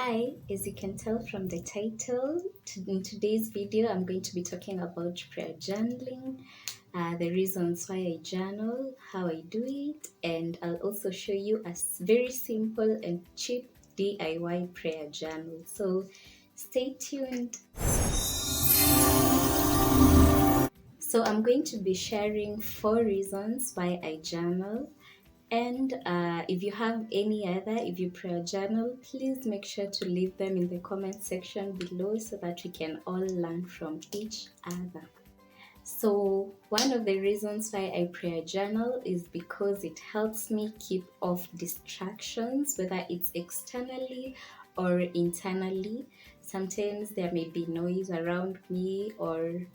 Hi, as you can tell from the title, in today's video, I'm going to be talking about prayer journaling, the reasons why I journal, how I do it, and I'll also show you a very simple and cheap DIY prayer journal. So stay tuned. So I'm going to be sharing 4 reasons why I journal. And if you have any other, if you prayer journal, please make sure to leave them in the comment section below so that we can all learn from each other. So one of the reasons why I prayer journal is because it helps me keep off distractions, whether it's externally or internally. Sometimes there may be noise around me or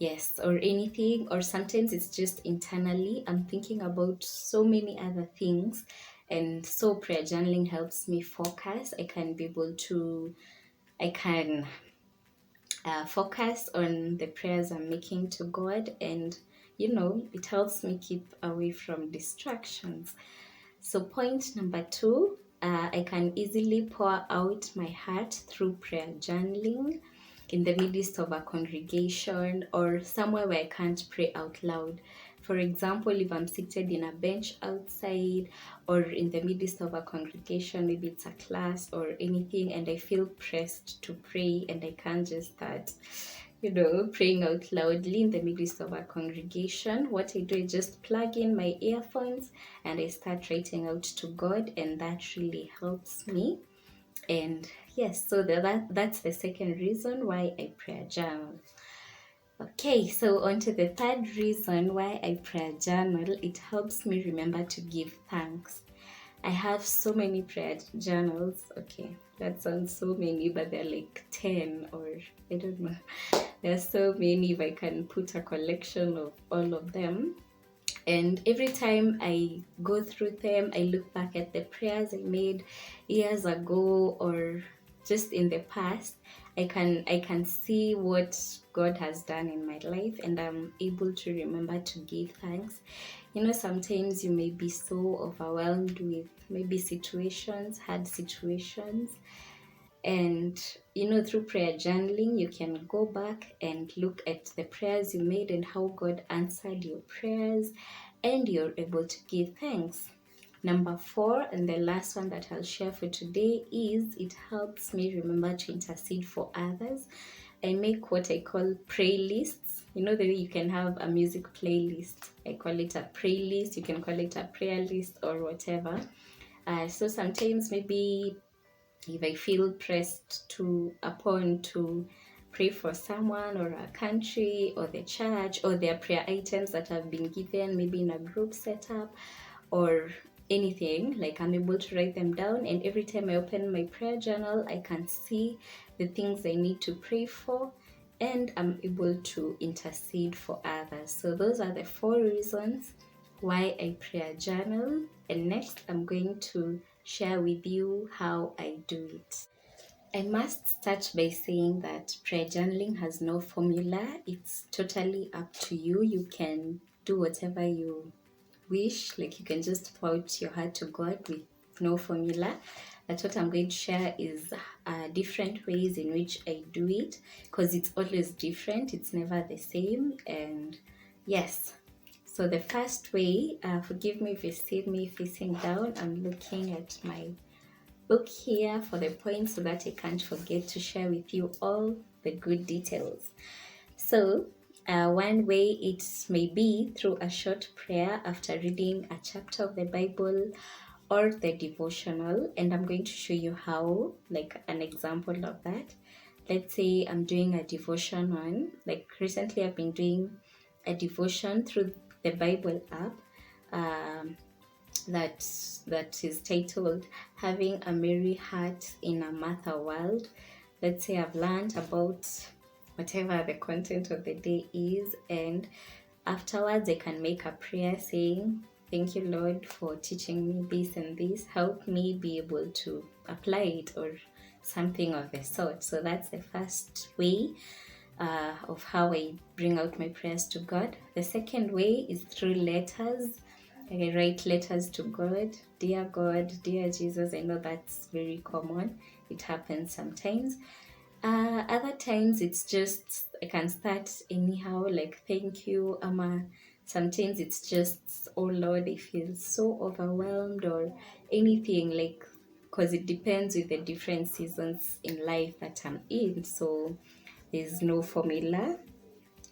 anything, or sometimes it's just internally I'm thinking about so many other things, and so prayer journaling helps me focus. I can focus on the prayers I'm making to God, and it helps me keep away from distractions. So point number 2, I can easily pour out my heart through prayer journaling in the midst of a congregation or somewhere where I can't pray out loud. For example, if I'm seated in a bench outside or in the midst of a congregation, maybe it's a class or anything, and I feel pressed to pray and I can't just start praying out loudly in the midst of a congregation, what I do is just plug in my earphones and I start writing out to God, and that really helps me. And yes, so that's the second reason why I prayer journal. Okay, so on to the third reason why I prayer journal. It helps me remember to give thanks. I have so many prayer journals. Okay, that sounds so many, but they're like 10 or I don't know. There's so many. If I can put a collection of all of them. And every time I go through them, I look back at the prayers I made years ago or just in the past. I can see what God has done in my life, and I'm able to remember to give thanks. Sometimes you may be so overwhelmed with maybe hard situations, and through prayer journaling you can go back and look at the prayers you made and how God answered your prayers, and you're able to give thanks. Number 4, and the last one that I'll share for today, is it helps me remember to intercede for others. I make what I call playlists. The way you can have a music playlist, I call it a playlist. You can call it a prayer list or whatever. So sometimes maybe if I feel pressed to pray for someone or a country or the church, or their prayer items that have been given, maybe in a group setup or anything, like I'm able to write them down, and every time I open my prayer journal I can see the things I need to pray for, and I'm able to intercede for others. So those are the 4 reasons why I prayer journal, and next I'm going to share with you how I do it. I must start by saying that prayer journaling has no formula. It's totally up to you. You can do whatever you wish, like you can just pour out your heart to God with no formula. But what I'm going to share is different ways in which I do it, because it's always different, it's never the same. And yes, so the first way, forgive me if you see me facing down, I'm looking at my book here for the points so that I can't forget to share with you all the good details. So one way, it may be through a short prayer after reading a chapter of the Bible or the devotional, and I'm going to show you how, like an example of that. Let's say I'm doing a devotion on, like recently I've been doing a devotion through the Bible app that is titled Having a Merry Heart in a Martha World. Let's say I've learned about whatever the content of the day is, and afterwards I can make a prayer saying, thank you Lord for teaching me this and this, help me be able to apply it, or something of the sort. So that's the first way of how I bring out my prayers to God. The second way is through letters. I write letters to God, dear God, dear Jesus. I know that's very common. It happens sometimes. Other times it's just I can start anyhow, like thank you, Ama. Sometimes it's just, oh Lord, I feel so overwhelmed or anything, like, because it depends with the different seasons in life that I'm in. So there's no formula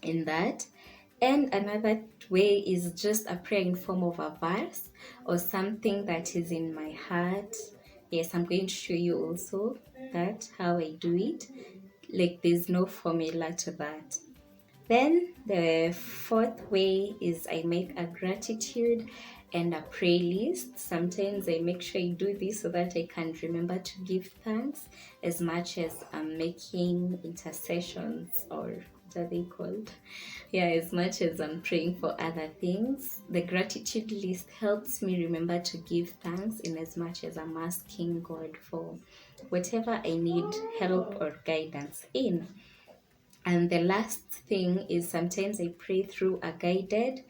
in that. And another way is just a prayer in form of a verse or something that is in my heart. Yes, I'm going to show you also that how I do it. Like there's no formula to that. Then the fourth way is I make a gratitude and a prayer list. Sometimes I make sure I do this so that I can remember to give thanks as much as I'm making intercessions, or what are they called? Yeah, as much as I'm praying for other things. The gratitude list helps me remember to give thanks in as much as I'm asking God for whatever I need help or guidance in. And the last thing is sometimes I pray through a guided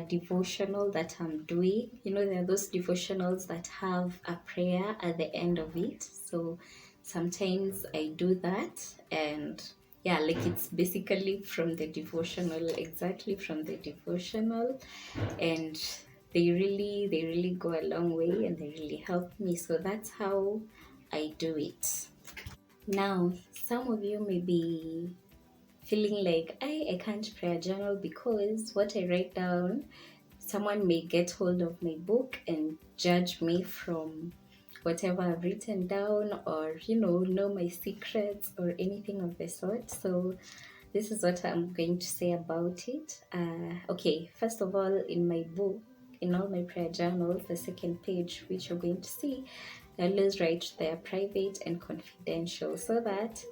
devotional that I'm doing. You know, there are those devotionals that have a prayer at the end of it. So sometimes I do that, and yeah, like it's basically from the devotional, exactly from the devotional, and they really go a long way and they really help me. So that's how I do it. Now, some of you may be feeling like I can't pray a journal because what I write down, someone may get hold of my book and judge me from whatever I've written down, or know my secrets or anything of the sort. So this is what I'm going to say about it. Okay, first of all, in my book, in all my prayer journals, the second page, which you're going to see, I always write there private and confidential, so that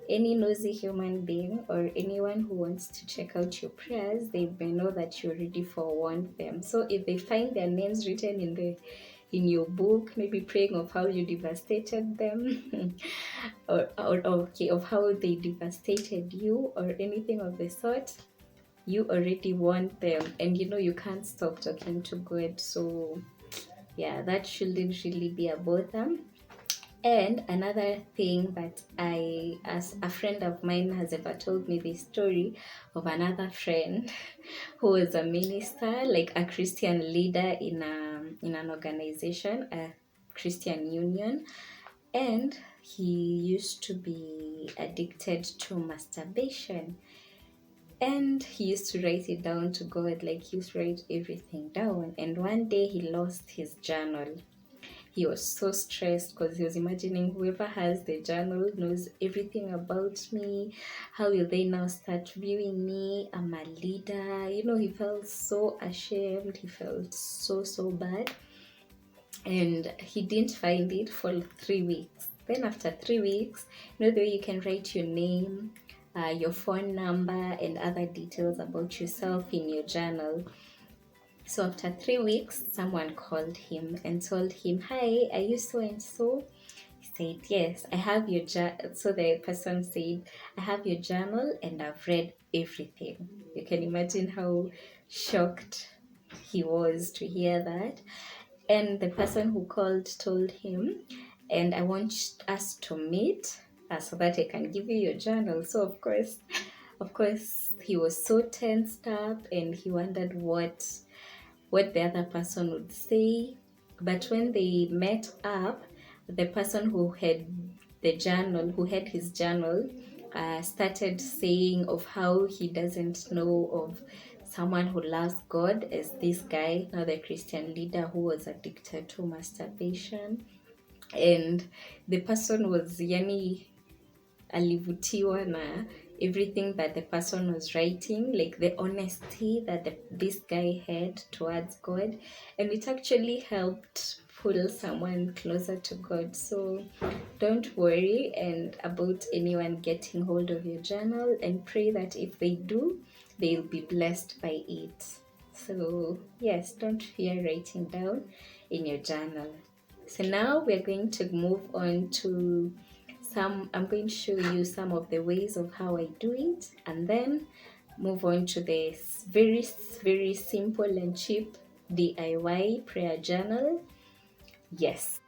any nosy human being or anyone who wants to check out your prayers, they may know that you already forewarned them. So if they find their names written in your book, maybe praying of how you devastated them, or okay, of how they devastated you or anything of the sort, you already want them, and you can't stop talking to God. So yeah, that shouldn't really be a bother. And another thing that as a friend of mine has ever told me, the story of another friend who was a minister, like a Christian leader in an organization, a Christian union, and he used to be addicted to masturbation. And he used to write it down to God, like he used to write everything down. And one day he lost his journal. He was so stressed because he was imagining whoever has the journal knows everything about me. How will they now start viewing me? I'm a leader. He felt so ashamed. He felt so bad. And he didn't find it for 3 weeks. Then after 3 weeks, the way you can write your name, your phone number, and other details about yourself in your journal. So after 3 weeks, someone called him and told him, "Hi, are you so and so?" He said, "Yes, I have your journal." So the person said, "I have your journal and I've read everything." You can imagine how shocked he was to hear that. And the person who called told him, "And I want us to meet so that I can give you your journal." So of course, he was so tensed up and he wondered what the other person would say. But when they met up, the person who had his journal, started saying of how he doesn't know of someone who loves God as this guy, now the Christian leader who was addicted to masturbation. And the person was alivutiwa na everything that the person was writing, like the honesty that this guy had towards God, and it actually helped pull someone closer to God. So don't worry and about anyone getting hold of your journal, and pray that if they do, they'll be blessed by it. So yes, don't fear writing down in your journal. So now we're going to move on to I'm going to show you some of the ways of how I do it, and then move on to the very simple and cheap DIY prayer journal. Yes.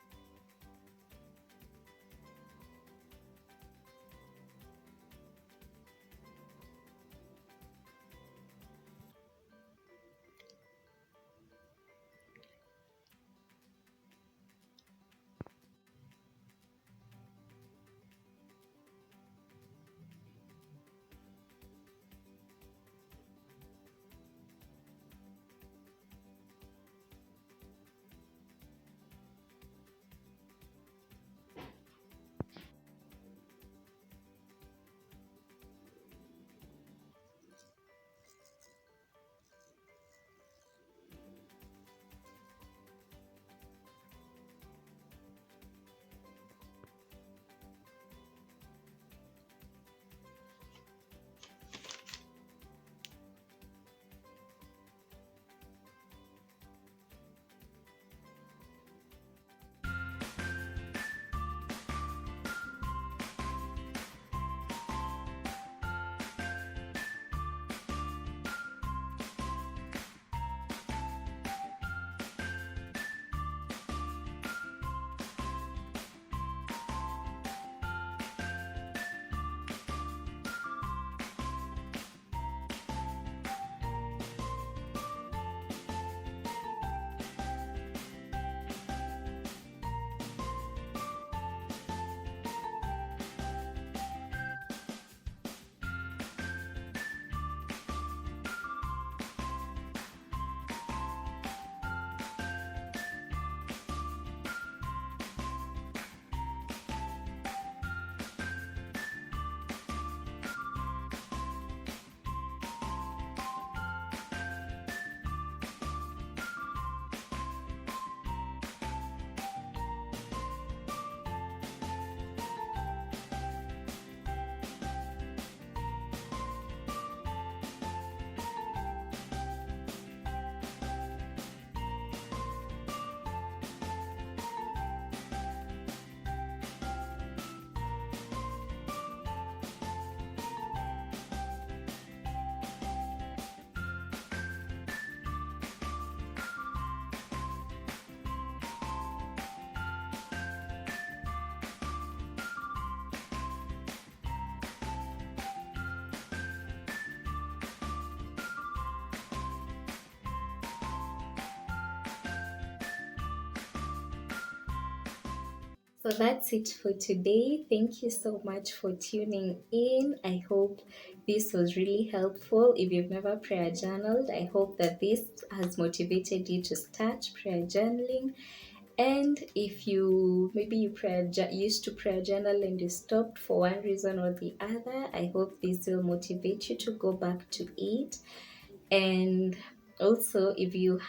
So that's it for today. Thank you so much for tuning in. I hope this was really helpful. If you've never prayer journaled, I hope that this has motivated you to start prayer journaling. And if you maybe used to prayer journal and you stopped for one reason or the other, I hope this will motivate you to go back to it. And also, if you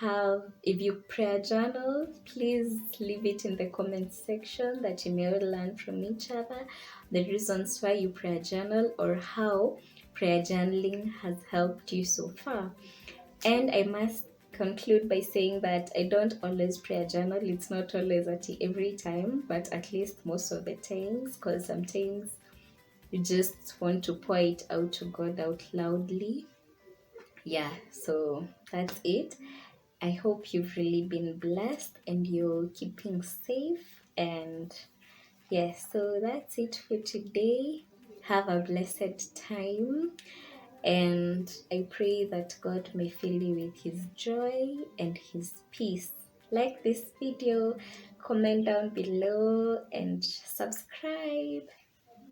prayer journal, please leave it in the comment section that you may all learn from each other the reasons why you prayer journal or how prayer journaling has helped you so far. And I must conclude by saying that I don't always prayer journal. It's not always at every time, but at least most of the times, because sometimes you just want to pour it out to God out loudly. Yeah, so that's it. I hope you've really been blessed and you're keeping safe. And yes, so that's it for today. Have a blessed time. And I pray that God may fill you with His joy and His peace. Like this video, comment down below, and subscribe.